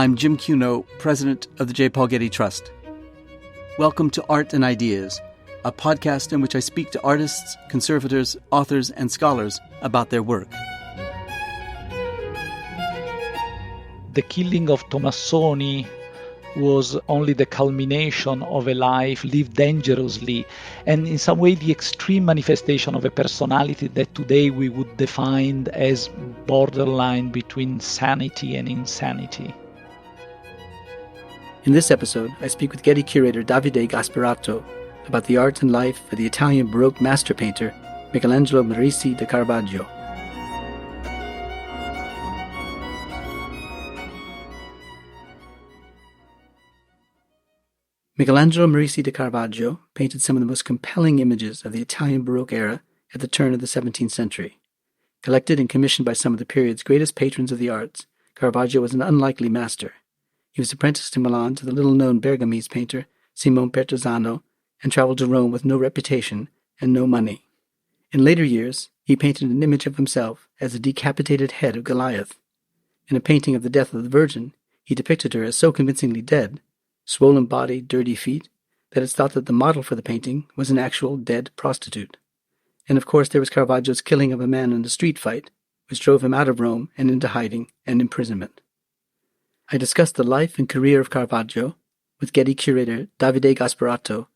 I'm Jim Cuno, president of the J. Paul Getty Trust. Welcome to Art and Ideas, a podcast in which I speak to artists, conservators, authors, and scholars about their work. The killing of Tomassoni was only the culmination of a life lived dangerously, and in some way the extreme manifestation of a personality that today we would define as borderline between sanity and insanity. In this episode, I speak with Getty curator Davide Gasparatto about the art and life of the Italian Baroque master painter Michelangelo Merisi da Caravaggio. Michelangelo Merisi da Caravaggio painted some of the most compelling images of the Italian Baroque era at the turn of the 17th century. Collected and commissioned by some of the period's greatest patrons of the arts, Caravaggio was an unlikely master. He was apprenticed in Milan to the little-known Bergamese painter Simone Pertuzzano and traveled to Rome with no reputation and no money. In later years, he painted an image of himself as the decapitated head of Goliath. In a painting of the death of the Virgin, he depicted her as so convincingly dead, swollen body, dirty feet, that it's thought that the model for the painting was an actual dead prostitute. And of course there was Caravaggio's killing of a man in a street fight, which drove him out of Rome and into hiding and imprisonment. I discussed the life and career of Caravaggio with Getty curator Davide Gasparatto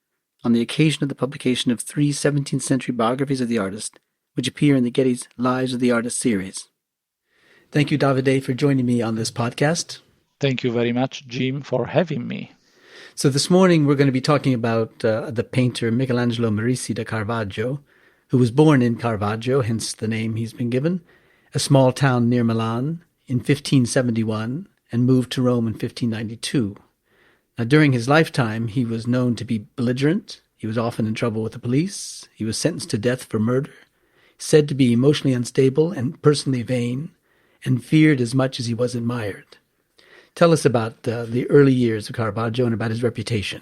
on the occasion of the publication of 3 17th century biographies of the artist, which appear in the Getty's Lives of the Artist series. Thank you, Davide, for joining me on this podcast. Thank you very much, Jim, for having me. So this morning we're going to be talking about the painter Michelangelo Merisi da Caravaggio, who was born in Caravaggio, hence the name he's been given, a small town near Milan, in 1571, and moved to Rome in 1592. Now, during his lifetime, he was known to be belligerent. He was often in trouble with the police. He was sentenced to death for murder, said to be emotionally unstable and personally vain, and feared as much as he was admired. Tell us about the early years of Caravaggio and about his reputation.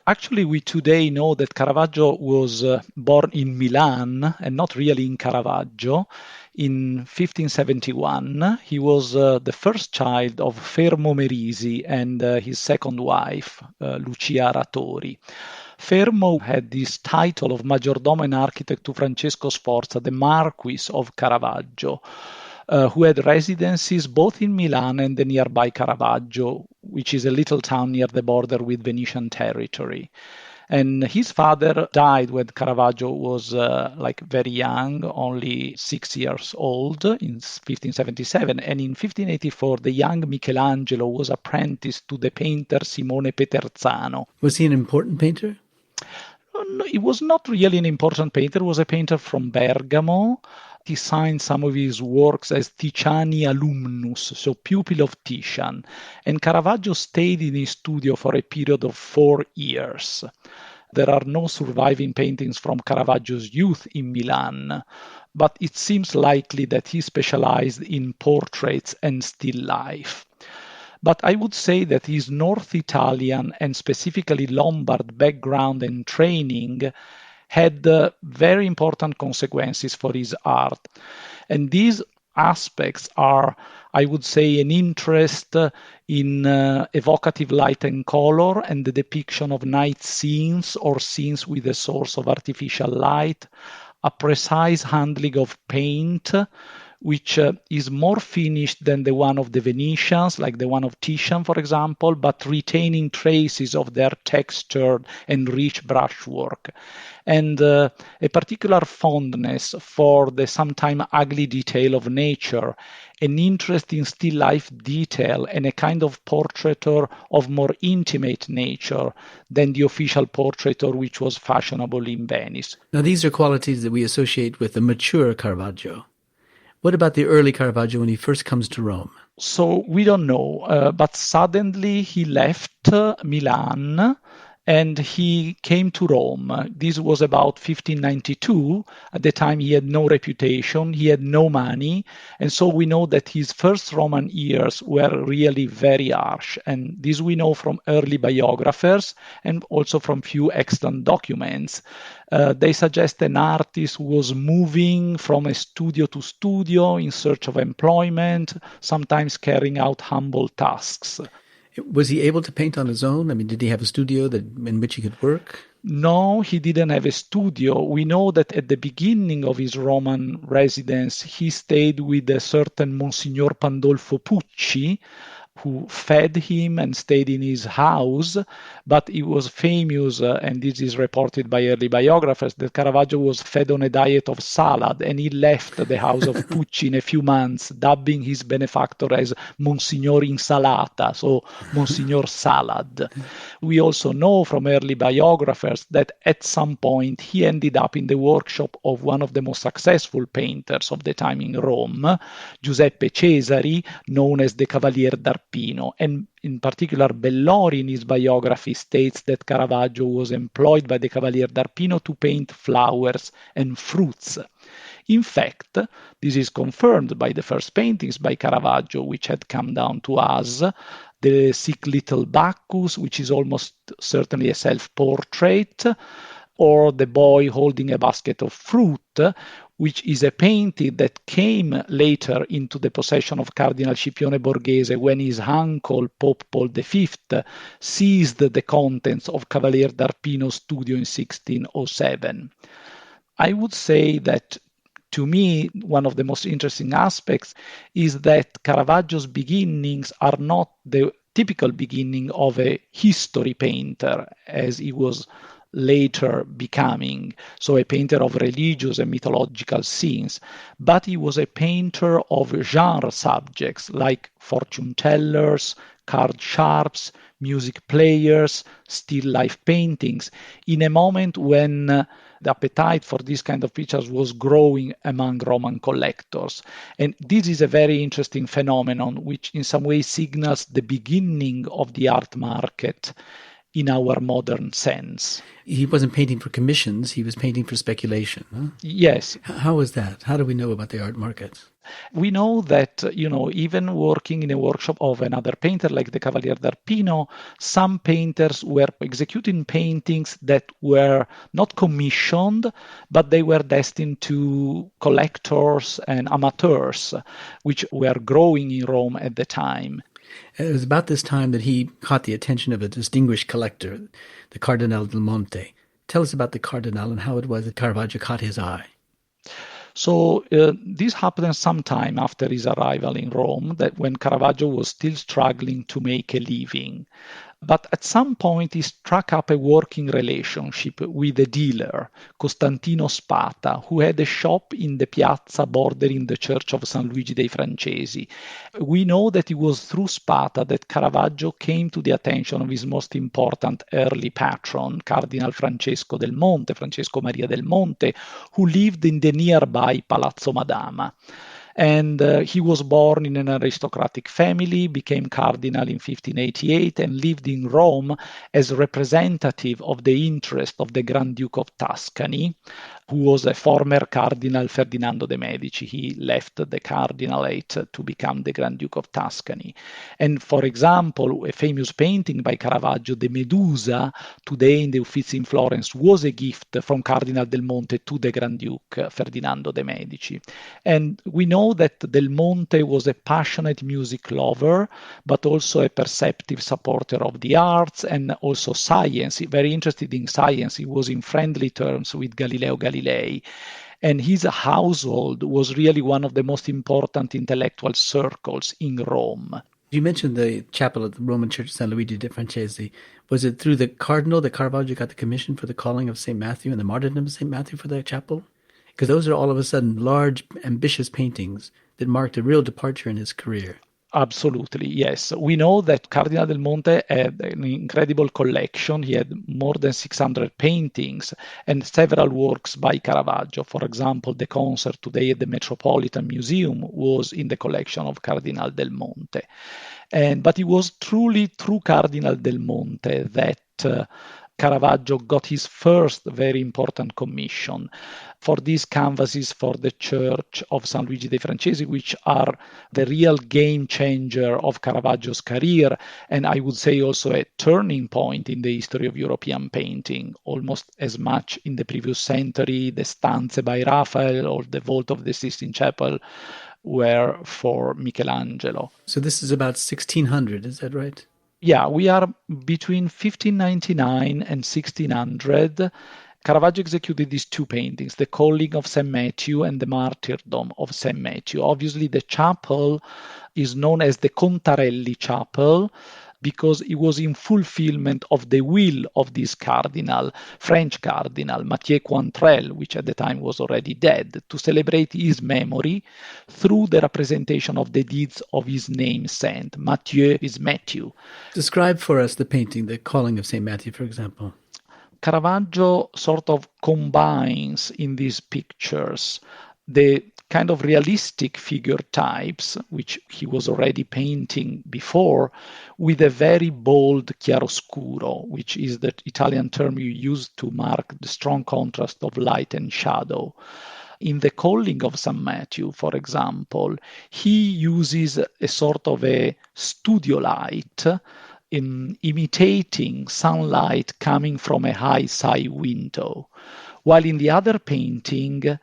Actually, we today know that Caravaggio was born in Milan and not really in Caravaggio. In 1571, he was the first child of Fermo Merisi and his second wife, Lucia Aratori. Fermo had this title of Maggiordomo and Architect to Francesco Sforza, the Marquis of Caravaggio, who had residences both in Milan and the nearby Caravaggio, which is a little town near the border with Venetian territory. And his father died when Caravaggio was very young, only 6 years old, in 1577. And in 1584, the young Michelangelo was apprenticed to the painter Simone Peterzano. Was he an important painter? No, he was not really an important painter. He was a painter from Bergamo. He signed some of his works as Titiani alumnus, so pupil of Titian. And Caravaggio stayed in his studio for a period of 4 years. There are no surviving paintings from Caravaggio's youth in Milan, but it seems likely that he specialized in portraits and still life. But I would say that his North Italian and specifically Lombard background and training had very important consequences for his art. And these aspects are, I would say, an interest in evocative light and color and the depiction of night scenes or scenes with a source of artificial light, a precise handling of paint, which is more finished than the one of the Venetians, like the one of Titian, for example, but retaining traces of their textured and rich brushwork. And a particular fondness for the sometimes ugly detail of nature, an interest in still life detail, and a kind of portraiture of more intimate nature than the official portraiture which was fashionable in Venice. Now, these are qualities that we associate with the mature Caravaggio. What about the early Caravaggio when he first comes to Rome? So we don't know, but suddenly he left Milan and he came to Rome. This was about 1592. At the time, he had no reputation, he had no money, and so we know that his first Roman years were really very harsh. And this we know from early biographers and also from few extant documents. They suggest an artist who was moving from a studio to studio in search of employment, sometimes carrying out humble tasks. Was he able to paint on his own? I mean, did he have a studio in which he could work? No, he didn't have a studio. We know that at the beginning of his Roman residence, he stayed with a certain Monsignor Pandolfo Pucci, who fed him and stayed in his house, but he was famous, and this is reported by early biographers, that Caravaggio was fed on a diet of salad, and he left the house of Pucci in a few months, dubbing his benefactor as Monsignor Insalata, so Monsignor Salad. We also know from early biographers that at some point he ended up in the workshop of one of the most successful painters of the time in Rome, Giuseppe Cesari, known as the Cavalier d'Arpino. And in particular, Bellori in his biography states that Caravaggio was employed by the Cavalier d'Arpino to paint flowers and fruits. In fact, this is confirmed by the first paintings by Caravaggio, which had come down to us. The Sick Little Bacchus, which is almost certainly a self-portrait, or The Boy Holding a Basket of Fruit, which is a painting that came later into the possession of Cardinal Scipione Borghese when his uncle, Pope Paul V, seized the contents of Cavalier d'Arpino's studio in 1607. I would say that, to me, one of the most interesting aspects is that Caravaggio's beginnings are not the typical beginning of a history painter, as he was later becoming, so a painter of religious and mythological scenes, but he was a painter of genre subjects like fortune tellers, card sharps, music players, still life paintings, in a moment when the appetite for this kind of pictures was growing among Roman collectors. And this is a very interesting phenomenon, which in some way signals the beginning of the art market in our modern sense. He wasn't painting for commissions, he was painting for speculation. Huh? Yes. How was that? How do we know about the art market? We know that, even working in a workshop of another painter like the Cavalier d'Arpino, some painters were executing paintings that were not commissioned, but they were destined to collectors and amateurs, which were growing in Rome at the time. It was about this time that he caught the attention of a distinguished collector, the Cardinal del Monte. Tell us about the Cardinal and how it was that Caravaggio caught his eye. So this happened sometime after his arrival in Rome, that when Caravaggio was still struggling to make a living. But at some point he struck up a working relationship with a dealer, Costantino Spata, who had a shop in the piazza bordering the church of San Luigi dei Francesi. We know that it was through Spata that Caravaggio came to the attention of his most important early patron, Cardinal Francesco Maria del Monte, who lived in the nearby Palazzo Madama. And he was born in an aristocratic family, became cardinal in 1588, and lived in Rome as representative of the interest of the Grand Duke of Tuscany, who was a former Cardinal Ferdinando de' Medici. He left the cardinalate to become the Grand Duke of Tuscany. And for example, a famous painting by Caravaggio, the Medusa, today in the Uffizi in Florence, was a gift from Cardinal Del Monte to the Grand Duke Ferdinando de' Medici. And we know that Del Monte was a passionate music lover, but also a perceptive supporter of the arts and also science. Very interested in science. He was in friendly terms with Galileo Galilei. And his household was really one of the most important intellectual circles in Rome. You mentioned the chapel at the Roman Church of San Luigi dei Francesi. Was it through the cardinal that Caravaggio got the commission for the calling of St. Matthew and the martyrdom of St. Matthew for that chapel? Because those are all of a sudden large, ambitious paintings that marked a real departure in his career. Absolutely, yes. We know that Cardinal Del Monte had an incredible collection. He had more than 600 paintings and several works by Caravaggio. For example, the concert today at the Metropolitan Museum was in the collection of Cardinal Del Monte. But it was truly through Cardinal Del Monte that Caravaggio got his first very important commission for these canvases for the Church of San Luigi dei Francesi, which are the real game changer of Caravaggio's career, and I would say also a turning point in the history of European painting, almost as much in the previous century, the Stanze by Raphael or the Vault of the Sistine Chapel were for Michelangelo. So this is about 1600, is that right? Yeah, we are between 1599 and 1600. Caravaggio executed these two paintings, the Calling of St. Matthew and the Martyrdom of St. Matthew. Obviously, the chapel is known as the Contarelli Chapel because it was in fulfillment of the will of this cardinal, French cardinal, Mathieu Cointrel, which at the time was already dead, to celebrate his memory through the representation of the deeds of his name saint. Mathieu is Matthew. Describe for us the painting, the Calling of St. Matthew, for example. Caravaggio sort of combines in these pictures the kind of realistic figure types, which he was already painting before, with a very bold chiaroscuro, which is the Italian term you use to mark the strong contrast of light and shadow. In the Calling of St. Matthew, for example, he uses a sort of a studio light in imitating sunlight coming from a high side window. While in the other painting,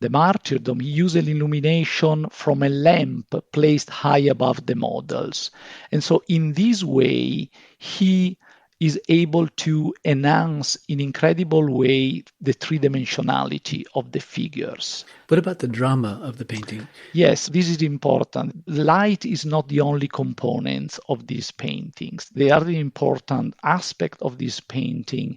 the Martyrdom, he used an illumination from a lamp placed high above the models. And so in this way, he is able to enhance in incredible way the three-dimensionality of the figures. What about the drama of the painting? Yes, this is important. Light is not the only component of these paintings. The other important aspect of this painting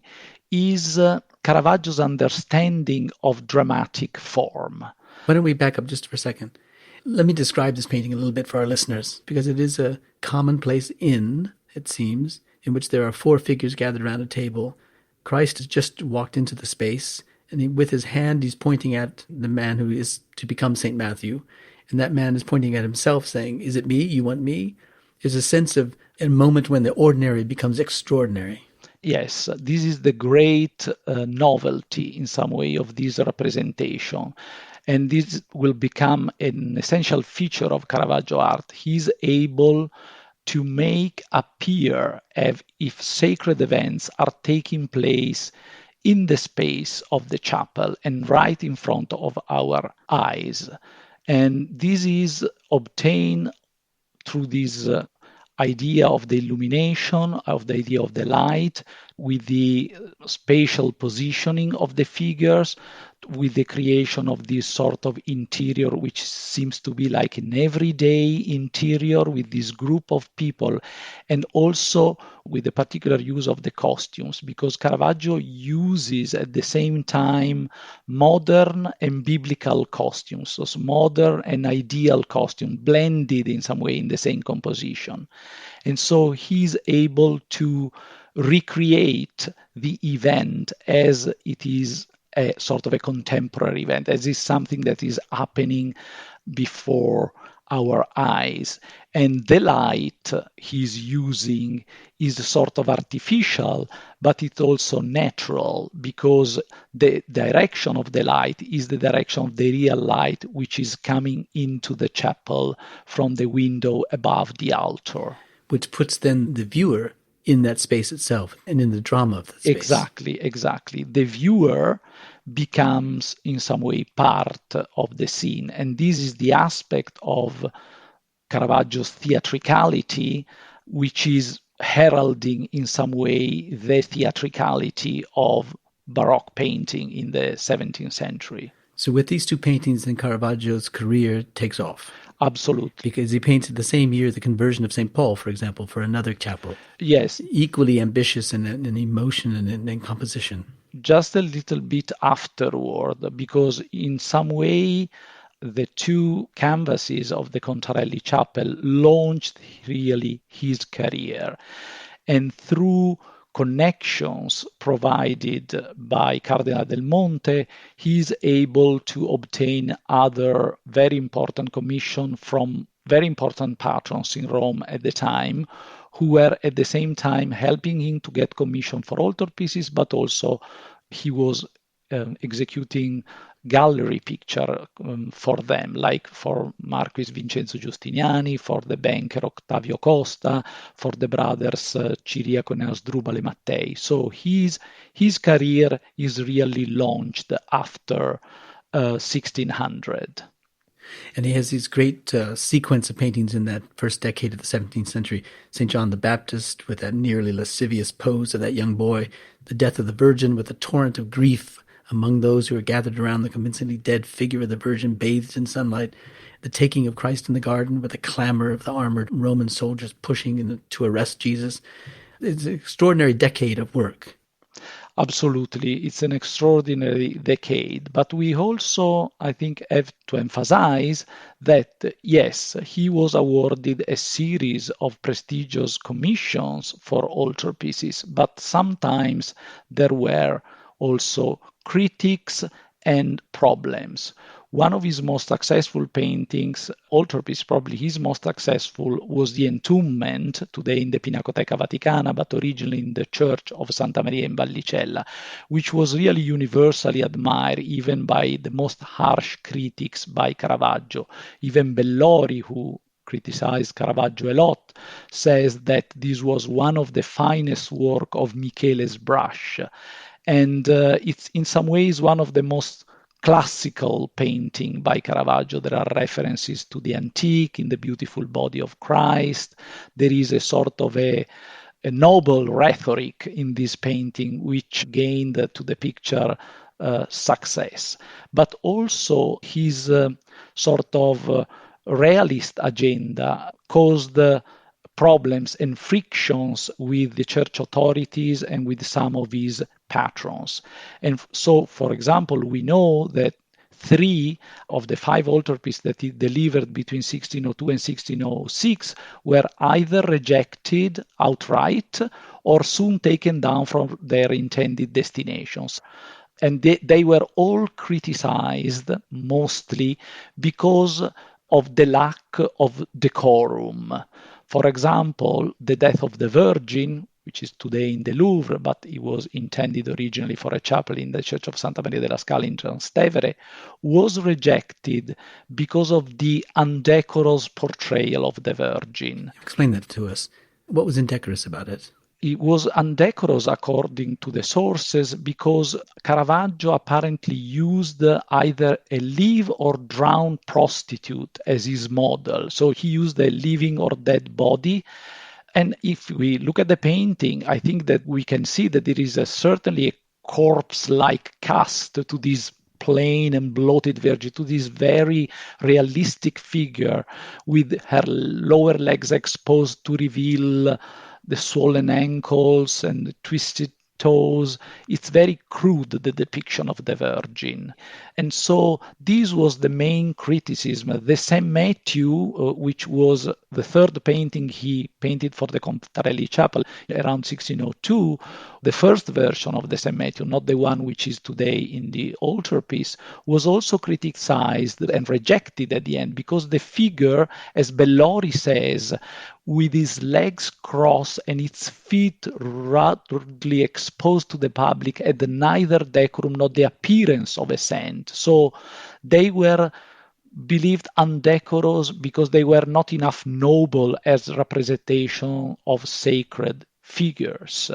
is Caravaggio's understanding of dramatic form. Why don't we back up just for a second? Let me describe this painting a little bit for our listeners, because it is a commonplace inn, it seems, in which there are four figures gathered around a table. Christ has just walked into the space, and with his hand he's pointing at the man who is to become St. Matthew, and that man is pointing at himself saying, "Is it me? You want me?" There's a sense of a moment when the ordinary becomes extraordinary. Yes, this is the great novelty in some way of this representation. And this will become an essential feature of Caravaggio art. He's able to make appear as if sacred events are taking place in the space of the chapel and right in front of our eyes. And this is obtained through this idea of the illumination, of the idea of the light, with the spatial positioning of the figures, with the creation of this sort of interior, which seems to be like an everyday interior with this group of people, and also with the particular use of the costumes, because Caravaggio uses at the same time modern and biblical costumes, so modern and ideal costume blended in some way in the same composition. And so he's able to recreate the event as it is a sort of a contemporary event, as is something that is happening before our eyes. And the light he's using is sort of artificial, but it's also natural, because the direction of the light is the direction of the real light, which is coming into the chapel from the window above the altar. Which puts then the viewer in that space itself and in the drama of the space. Exactly. The viewer becomes in some way part of the scene. And this is the aspect of Caravaggio's theatricality, which is heralding in some way the theatricality of Baroque painting in the 17th century. So with these two paintings, then Caravaggio's career takes off. Absolutely. Because he painted the same year the conversion of St. Paul, for example, for another chapel. Yes. Equally ambitious in emotion and in composition. Just a little bit afterward, because in some way the two canvases of the Contarelli Chapel launched really his career. And through connections provided by Cardinal del Monte, he's able to obtain other very important commissions from very important patrons in Rome at the time, who were at the same time helping him to get commission for altarpieces, but also he was executing gallery picture for them, like for Marquis Vincenzo Giustiniani, for the banker Octavio Costa, for the brothers Ciriaco and Asdrubale Mattei. So his career is really launched after 1600. And he has these great sequence of paintings in that first decade of the 17th century. St. John the Baptist with that nearly lascivious pose of that young boy, the death of the Virgin with a torrent of grief among those who are gathered around the convincingly dead figure of the Virgin bathed in sunlight, the taking of Christ in the garden with the clamor of the armored Roman soldiers pushing to arrest Jesus. It's an extraordinary decade of work. Absolutely. It's an extraordinary decade. But we also, I think, have to emphasize that, yes, he was awarded a series of prestigious commissions for altarpieces, but sometimes there were also critics and problems. One of his most successful paintings, altarpiece, probably his most successful, was the Entombment, today in the Pinacoteca Vaticana, but originally in the Church of Santa Maria in Vallicella, which was really universally admired, even by the most harsh critics by Caravaggio. Even Bellori, who criticized Caravaggio a lot, says that this was one of the finest work of Michele's brush. And it's in some ways one of the most classical painting by Caravaggio. There are references to the antique in the beautiful body of Christ. There is a sort of a noble rhetoric in this painting, which gained to the picture success. But also his sort of realist agenda caused problems and frictions with the church authorities and with some of his patrons. And so, for example, we know that 3 of the 5 altarpieces that he delivered between 1602 and 1606 were either rejected outright or soon taken down from their intended destinations. And they were all criticized mostly because of the lack of decorum. For example, the Death of the Virgin, which is today in the Louvre, but it was intended originally for a chapel in the Church of Santa Maria della Scala in Trastevere, was rejected because of the undecorous portrayal of the Virgin. Explain that to us. What was indecorous about it? It was undecorous according to the sources because Caravaggio apparently used either a live or drowned prostitute as his model. So he used a living or dead body. And if we look at the painting, I think that we can see that there is certainly a corpse-like cast to this plain and bloated Virgin, to this very realistic figure with her lower legs exposed to reveal the swollen ankles and the twisted toes. It's very crude, the depiction of the Virgin. And so this was the main criticism. The St. Matthew, which was the third painting he painted for the Contarelli Chapel around 1602, the first version of the St. Matthew, not the one which is today in the altarpiece, was also criticized and rejected at the end because the figure, as Bellori says, with his legs crossed and its feet rudely exposed to the public, had neither decorum nor the appearance of a saint. So they were believed undecorous because they were not enough noble as representation of sacred figures.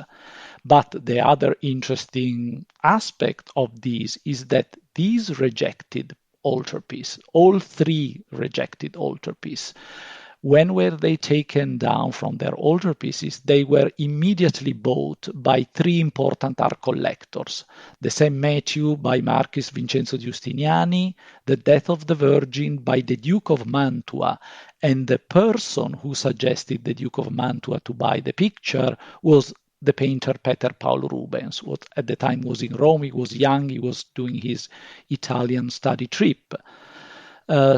But the other interesting aspect of this is that these rejected altarpiece, all 3 rejected altarpiece, when were they taken down from their altarpieces, they were immediately bought by 3 important art collectors. The St. Matthew by Marquis Vincenzo Giustiniani, the Death of the Virgin by the Duke of Mantua, and the person who suggested the Duke of Mantua to buy the picture was the painter Peter Paul Rubens, who at the time was in Rome. He was young, he was doing his Italian study trip.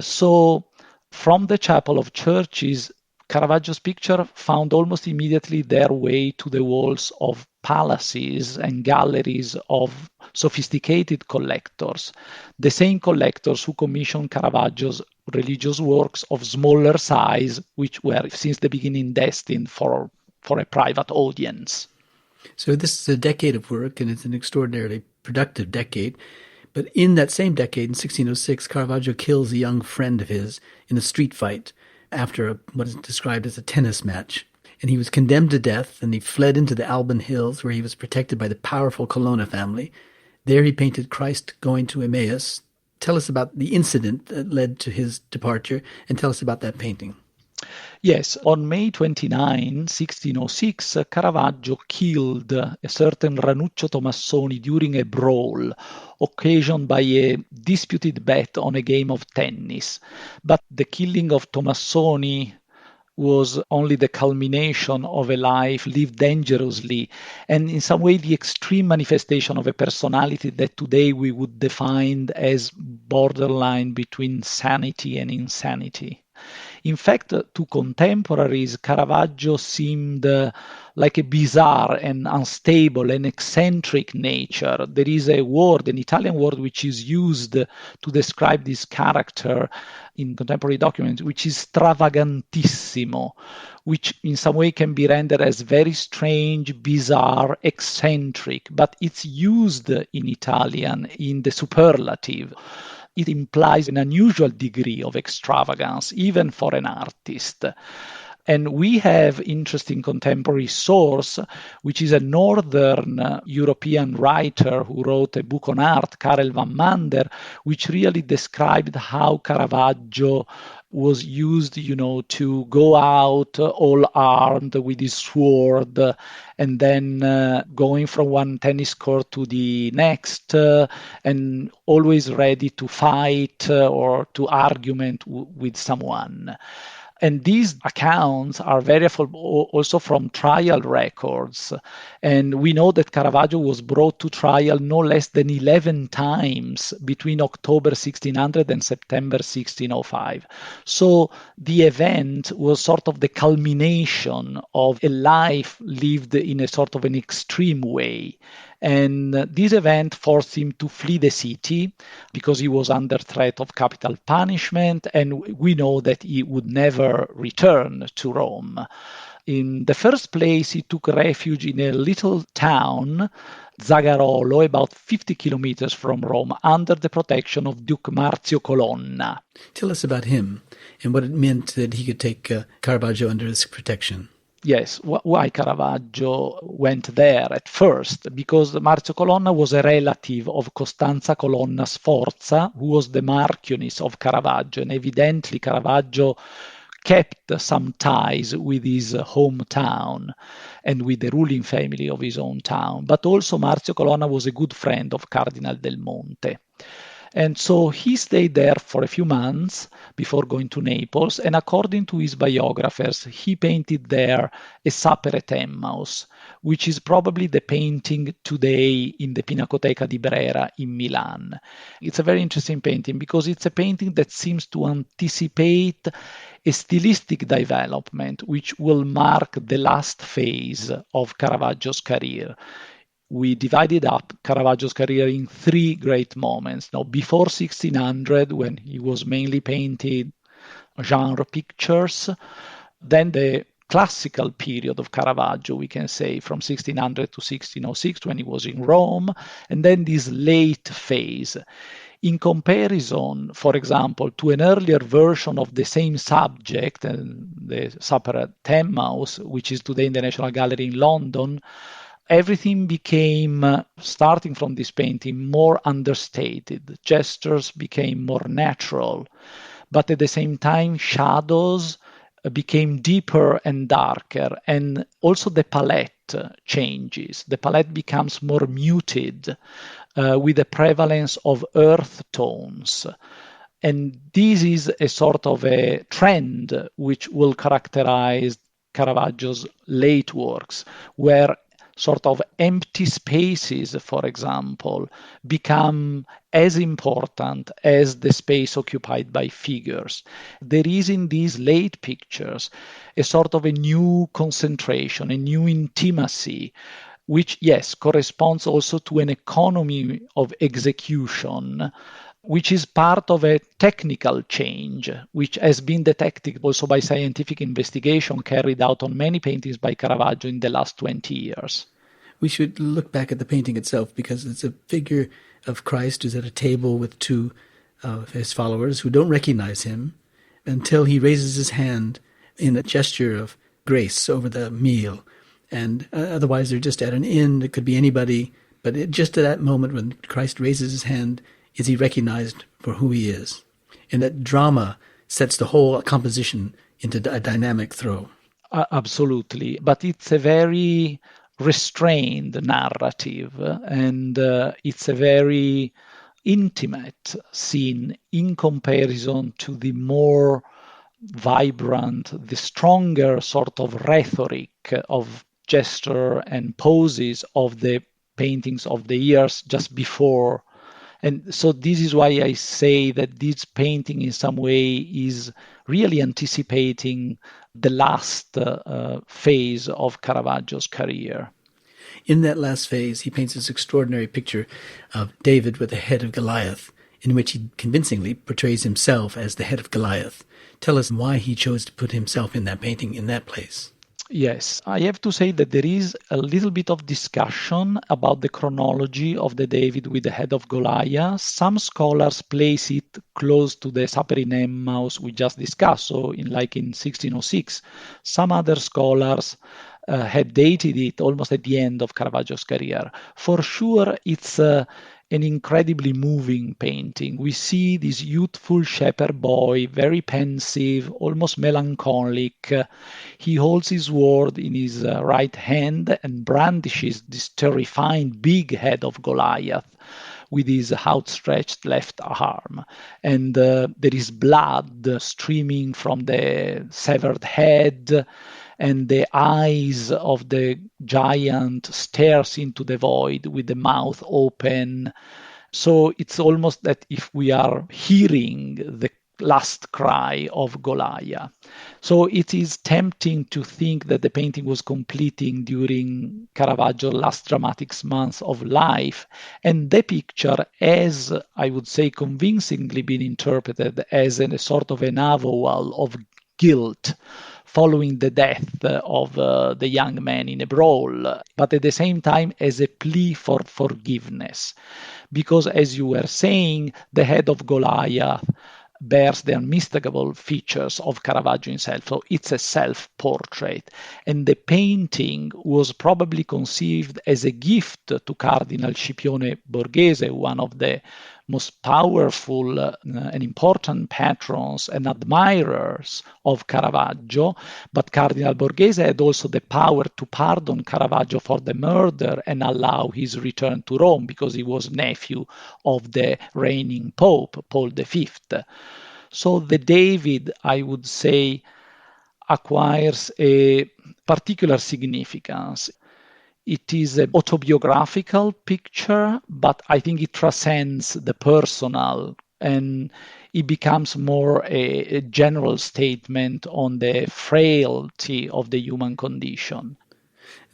So from the Chapel of Churches, Caravaggio's picture found almost immediately their way to the walls of palaces and galleries of sophisticated collectors, the same collectors who commissioned Caravaggio's religious works of smaller size, which were since the beginning destined for for a private audience. So this is a decade of work, and it's an extraordinarily productive decade. But in that same decade, in 1606, Caravaggio kills a young friend of his in a street fight after what is described as a tennis match. And he was condemned to death, and he fled into the Alban Hills, where he was protected by the powerful Colonna family. There he painted Christ going to Emmaus. Tell us about the incident that led to his departure, and tell us about that painting. Yes, on May 29, 1606, Caravaggio killed a certain Ranuccio Tomassoni during a brawl occasioned by a disputed bet on a game of tennis. But the killing of Tomassoni was only the culmination of a life lived dangerously, and in some way the extreme manifestation of a personality that today we would define as borderline between sanity and insanity. In fact, to contemporaries, Caravaggio seemed like a bizarre and unstable and eccentric nature. There is a word, an Italian word, which is used to describe this character in contemporary documents, which is stravagantissimo, which in some way can be rendered as very strange, bizarre, eccentric, but it's used in Italian in the superlative. It implies an unusual degree of extravagance, even for an artist. And we have interesting contemporary source, which is a northern European writer who wrote a book on art, Karel van Mander, which really described how Caravaggio was used, to go out all armed with his sword, and then going from one tennis court to the next, and always ready to fight or to argument with someone. And these accounts are very also from trial records. And we know that Caravaggio was brought to trial no less than 11 times between October 1600 and September 1605. So the event was sort of the culmination of a life lived in a sort of an extreme way. And this event forced him to flee the city because he was under threat of capital punishment, and we know that he would never return to Rome. In the first place, he took refuge in a little town, Zagarolo, about 50 kilometers from Rome, under the protection of Duke Marzio Colonna. Tell us about him and what it meant that he could take Caravaggio under his protection. Yes, why Caravaggio went there at first? Because Marzio Colonna was a relative of Costanza Colonna Sforza, who was the Marchioness of Caravaggio, and evidently Caravaggio kept some ties with his hometown and with the ruling family of his own town. But also Marzio Colonna was a good friend of Cardinal del Monte. And so he stayed there for a few months before going to Naples, and according to his biographers, he painted there a Supper at Emmaus, which is probably the painting today in the Pinacoteca di Brera in Milan. It's a very interesting painting because it's a painting that seems to anticipate a stylistic development which will mark the last phase of Caravaggio's career. We divided up Caravaggio's career in three great moments. Now, before 1600, when he was mainly painting genre pictures, then the classical period of Caravaggio, we can say, from 1600 to 1606, when he was in Rome, and then this late phase. In comparison, for example, to an earlier version of the same subject, the Supper at Emmaus, which is today in the National Gallery in London, everything became, starting from this painting, more understated. Gestures became more natural, but at the same time, shadows became deeper and darker, and also the palette changes. The palette becomes more muted, with the prevalence of earth tones. And this is a sort of a trend which will characterize Caravaggio's late works, where sort of empty spaces, for example, become as important as the space occupied by figures. There is in these late pictures a sort of a new concentration, a new intimacy, which, yes, corresponds also to an economy of execution which is part of a technical change, which has been detected also by scientific investigation carried out on many paintings by Caravaggio in the last 20 years. We should look back at the painting itself because it's a figure of Christ who's at a table with two of his followers who don't recognize him until he raises his hand in a gesture of grace over the meal. And otherwise they're just at an inn. It could be anybody. But just at that moment when Christ raises his hand, is he recognized for who he is. And that drama sets the whole composition into a dynamic throw. Absolutely. But it's a very restrained narrative, and it's a very intimate scene in comparison to the more vibrant, the stronger sort of rhetoric of gesture and poses of the paintings of the years just before. And so this is why I say that this painting in some way is really anticipating the last phase of Caravaggio's career. In that last phase, he paints this extraordinary picture of David with the head of Goliath, in which he convincingly portrays himself as the head of Goliath. Tell us why he chose to put himself in that painting in that place. Yes, I have to say that there is a little bit of discussion about the chronology of the David with the head of Goliath. Some scholars place it close to the Supper in Emmaus we just discussed, so in 1606. Some other scholars had dated it almost at the end of Caravaggio's career. For sure, it's an incredibly moving painting. We see this youthful shepherd boy, very pensive, almost melancholic. He holds his sword in his right hand and brandishes this terrifying big head of Goliath with his outstretched left arm. And there is blood streaming from the severed head, and the eyes of the giant stares into the void with the mouth open. So it's almost that if we are hearing the last cry of Goliath. So it is tempting to think that the painting was completing during Caravaggio's last dramatic months of life. And the picture has, I would say, convincingly been interpreted as a sort of an avowal of guilt following the death of the young man in a brawl, but at the same time as a plea for forgiveness. Because as you were saying, the head of Goliath bears the unmistakable features of Caravaggio himself. So it's a self-portrait. And the painting was probably conceived as a gift to Cardinal Scipione Borghese, one of the most powerful and important patrons and admirers of Caravaggio. But Cardinal Borghese had also the power to pardon Caravaggio for the murder and allow his return to Rome because he was nephew of the reigning Pope, Paul V. So the David, I would say, acquires a particular significance. It is an autobiographical picture, but I think it transcends the personal and it becomes more a general statement on the frailty of the human condition.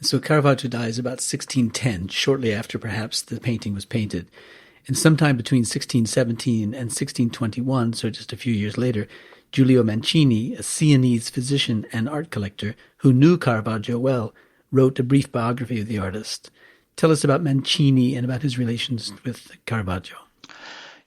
So Caravaggio dies about 1610, shortly after perhaps the painting was painted. And sometime between 1617 and 1621, so just a few years later, Giulio Mancini, a Sienese physician and art collector who knew Caravaggio well, wrote a brief biography of the artist. Tell us about Mancini and about his relations with Caravaggio.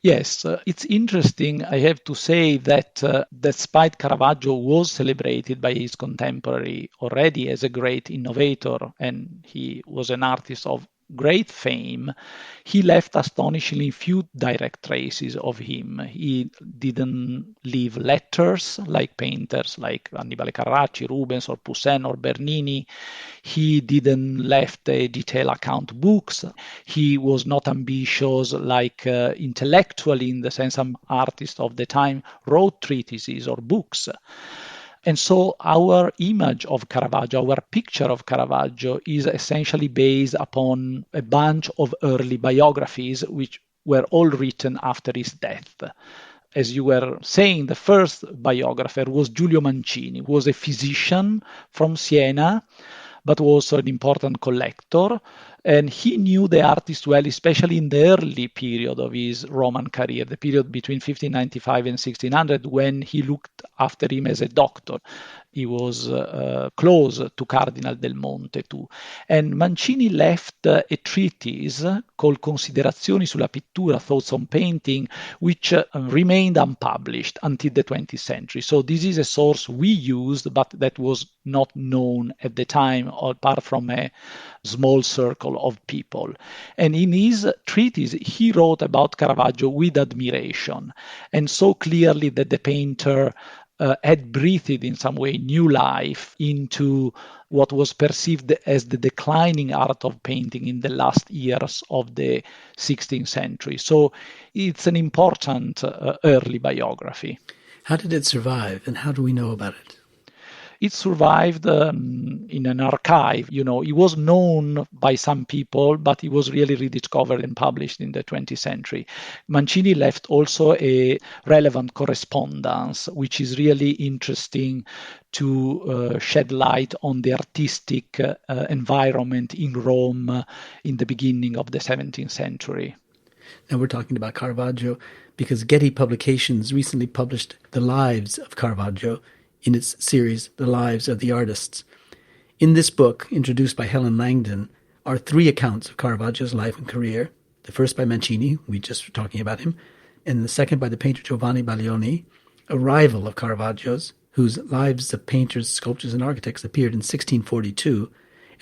Yes, it's interesting, I have to say, that despite Caravaggio was celebrated by his contemporary already as a great innovator, and he was an artist of great fame, he left astonishingly few direct traces of him. He didn't leave letters like painters like Annibale Carracci, Rubens or Poussin or Bernini. He didn't left a detailed account books. He was not ambitious like intellectually, in the sense some artists of the time wrote treatises or books. And so our image of Caravaggio, our picture of Caravaggio is essentially based upon a bunch of early biographies which were all written after his death. As you were saying, the first biographer was Giulio Mancini, who was a physician from Siena, but also an important collector. And he knew the artist well, especially in the early period of his Roman career, the period between 1595 and 1600, when he looked after him as a doctor. He was close to Cardinal del Monte too. And Mancini left a treatise called Considerazioni sulla pittura, Thoughts on Painting, which remained unpublished until the 20th century. So this is a source we used, but that was not known at the time, apart from a small circle of people. And in his treatise, he wrote about Caravaggio with admiration, and so clearly that the painter had breathed in some way new life into what was perceived as the declining art of painting in the last years of the 16th century. So it's an important early biography. How did it survive, and how do we know about it? It survived in an archive. It was known by some people, but it was really rediscovered and published in the 20th century. Mancini left also a relevant correspondence, which is really interesting to shed light on the artistic environment in Rome in the beginning of the 17th century. Now we're talking about Caravaggio because Getty Publications recently published the Lives of Caravaggio in its series, The Lives of the Artists. In this book, introduced by Helen Langdon, are 3 accounts of Caravaggio's life and career. The first by Mancini, we just were talking about him, and the second by the painter Giovanni Baglione, a rival of Caravaggio's, whose Lives of Painters, Sculptors, and Architects appeared in 1642,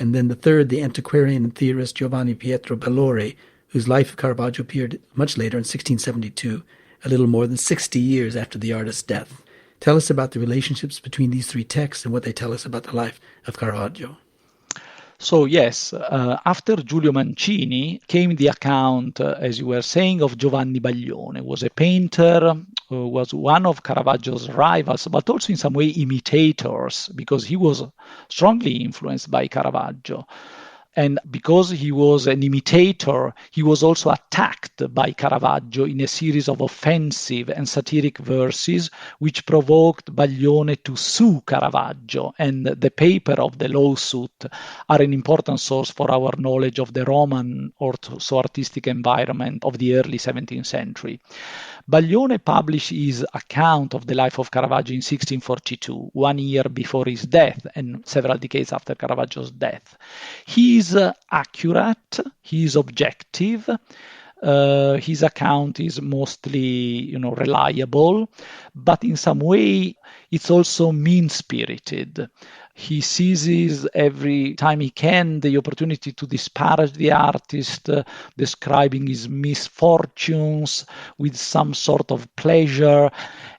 and then the third, the antiquarian and theorist Giovanni Pietro Bellori, whose Life of Caravaggio appeared much later in 1672, a little more than 60 years after the artist's death. Tell us about the relationships between these 3 texts and what they tell us about the life of Caravaggio. So yes, after Giulio Mancini came the account, as you were saying, of Giovanni Baglione. Was a painter, was one of Caravaggio's rivals, but also in some way imitators, because he was strongly influenced by Caravaggio. And because he was an imitator, he was also attacked by Caravaggio in a series of offensive and satiric verses, which provoked Baglione to sue Caravaggio. And the paper of the lawsuit are an important source for our knowledge of the Roman artistic environment of the early 17th century. Baglione published his account of the life of Caravaggio in 1642, 1 year before his death and several decades after Caravaggio's death. He is accurate, he is objective, his account is mostly, reliable, but in some way it's also mean-spirited. He seizes every time he can the opportunity to disparage the artist, describing his misfortunes with some sort of pleasure,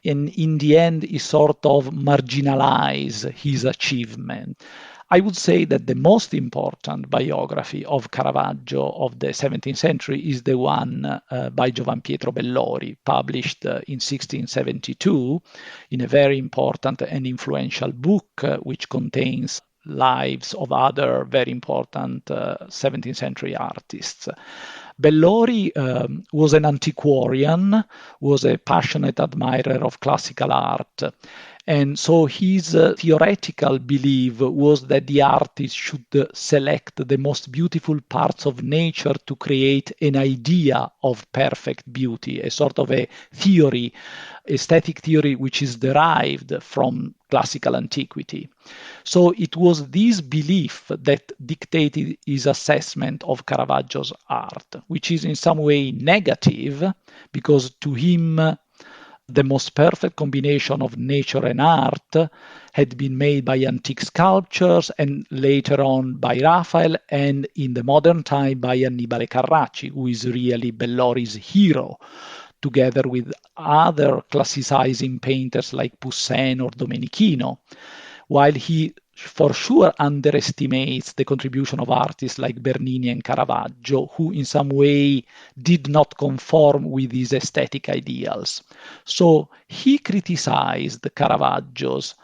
and in the end he sort of marginalizes his achievement. I would say that the most important biography of Caravaggio of the 17th century is the one by Giovanni Pietro Bellori, published in 1672 in a very important and influential book, which contains lives of other very important 17th century artists. Bellori was an antiquarian, was a passionate admirer of classical art. And so his theoretical belief was that the artist should select the most beautiful parts of nature to create an idea of perfect beauty, a sort of a theory, aesthetic theory, which is derived from classical antiquity. So it was this belief that dictated his assessment of Caravaggio's art, which is in some way negative, because to him, the most perfect combination of nature and art had been made by antique sculptures and later on by Raphael, and in the modern time by Annibale Carracci, who is really Bellori's hero, together with other classicizing painters like Poussin or Domenichino, while he for sure underestimates the contribution of artists like Bernini and Caravaggio, who in some way did not conform with his aesthetic ideals. So he criticized Caravaggio's,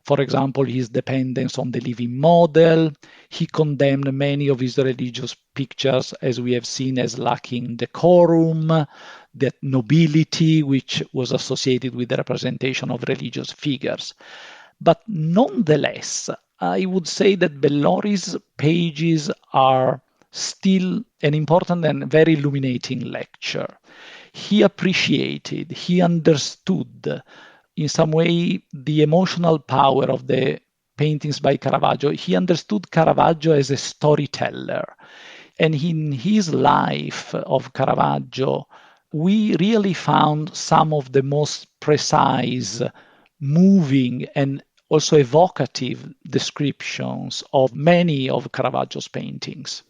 for example, his dependence on the living model. He condemned many of his religious pictures, as we have seen, as lacking decorum, that nobility which was associated with the representation of religious figures. But nonetheless, I would say that Bellori's pages are still an important and very illuminating lecture. He appreciated, he understood in some way the emotional power of the paintings by Caravaggio. He understood Caravaggio as a storyteller. And in his life of Caravaggio, we really found some of the most precise, moving, and also evocative descriptions of many of Caravaggio's paintings.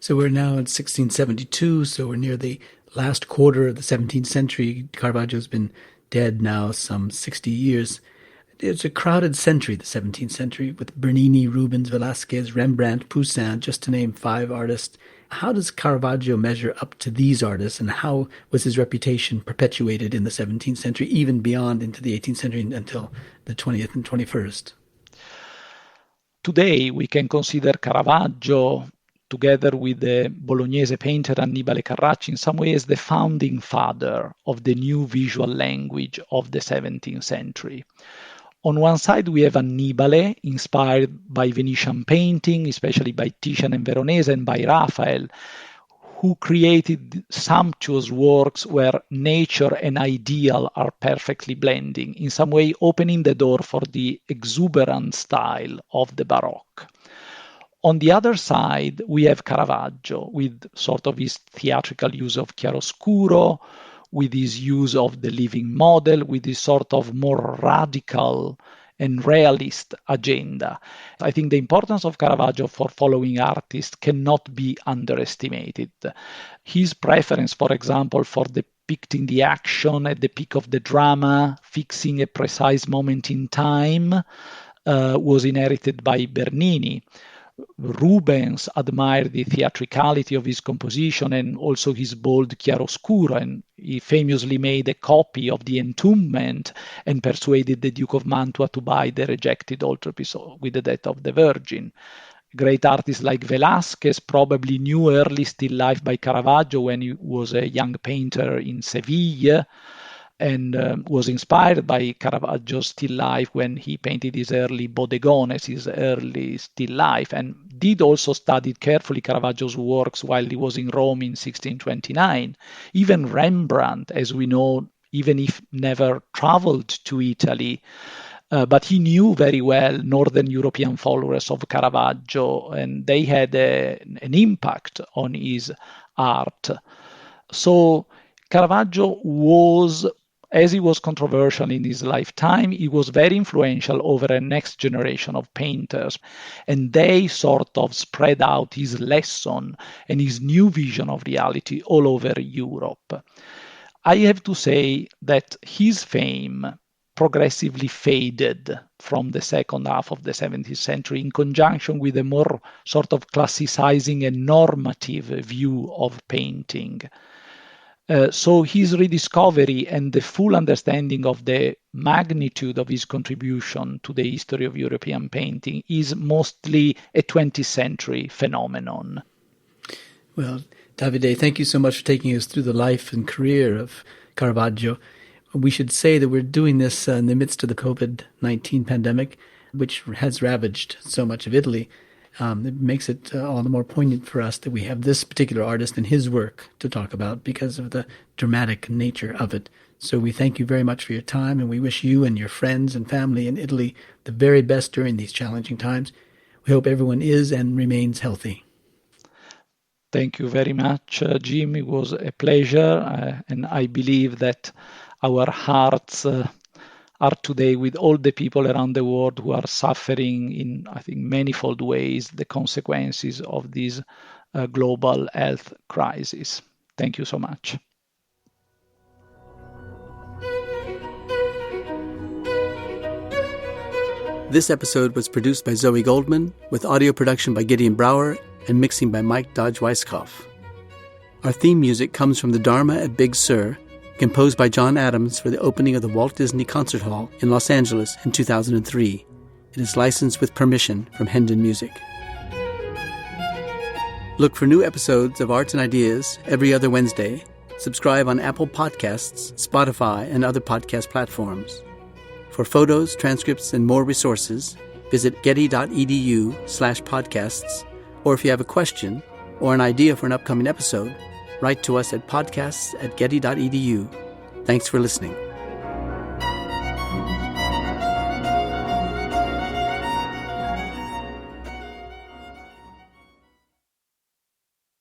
So we're now in 1672, so we're near the last quarter of the 17th century. Caravaggio's been dead now some 60 years. It's a crowded century, the 17th century, with Bernini, Rubens, Velázquez, Rembrandt, Poussin, just to name 5 artists. How does Caravaggio measure up to these artists, and how was his reputation perpetuated in the 17th century, even beyond into the 18th century until the 20th and 21st? Today, we can consider Caravaggio, together with the Bolognese painter Annibale Carracci, in some ways the founding father of the new visual language of the 17th century. On one side, we have Annibale, inspired by Venetian painting, especially by Titian and Veronese, and by Raphael, who created sumptuous works where nature and ideal are perfectly blending, in some way opening the door for the exuberant style of the Baroque. On the other side, we have Caravaggio with sort of his theatrical use of chiaroscuro, with his use of the living model, with his sort of more radical and realist agenda. I think the importance of Caravaggio for following artists cannot be underestimated. His preference, for example, for depicting the action at the peak of the drama, fixing a precise moment in time, was inherited by Bernini. Rubens admired the theatricality of his composition and also his bold chiaroscuro, and he famously made a copy of the Entombment and persuaded the Duke of Mantua to buy the rejected altarpiece with the Death of the Virgin. Great artists like Velázquez probably knew early still life by Caravaggio when he was a young painter in Seville, and was inspired by Caravaggio's still life when he painted his early bodegones, his early still life, and did also study carefully Caravaggio's works while he was in Rome in 1629. Even Rembrandt, as we know, even if never traveled to Italy, but he knew very well Northern European followers of Caravaggio, and they had an impact on his art. So Caravaggio was, as he was controversial in his lifetime, he was very influential over a next generation of painters, and they sort of spread out his lesson and his new vision of reality all over Europe. I have to say that his fame progressively faded from the second half of the 17th century in conjunction with a more sort of classicizing and normative view of painting. So his rediscovery and the full understanding of the magnitude of his contribution to the history of European painting is mostly a 20th century phenomenon. Well, Davide, thank you so much for taking us through the life and career of Caravaggio. We should say that we're doing this in the midst of the COVID-19 pandemic, which has ravaged so much of Italy. It makes it all the more poignant for us that we have this particular artist and his work to talk about because of the dramatic nature of it. So we thank you very much for your time, and we wish you and your friends and family in Italy the very best during these challenging times. We hope everyone is and remains healthy. Thank you very much, Jim. It was a pleasure, and I believe that our hearts are today with all the people around the world who are suffering in, I think, manifold ways the consequences of this global health crisis. Thank you so much. This episode was produced by Zoe Goldman, with audio production by Gideon Brower and mixing by Mike Dodge-Weisskopf. Our theme music comes from the Dharma at Big Sur, composed by John Adams for the opening of the Walt Disney Concert Hall in Los Angeles in 2003. It is licensed with permission from Hendon Music. Look for new episodes of Arts and Ideas every other Wednesday. Subscribe on Apple Podcasts, Spotify, and other podcast platforms. For photos, transcripts, and more resources, visit getty.edu/podcasts, or if you have a question or an idea for an upcoming episode, write to us at podcasts@getty.edu. Thanks for listening.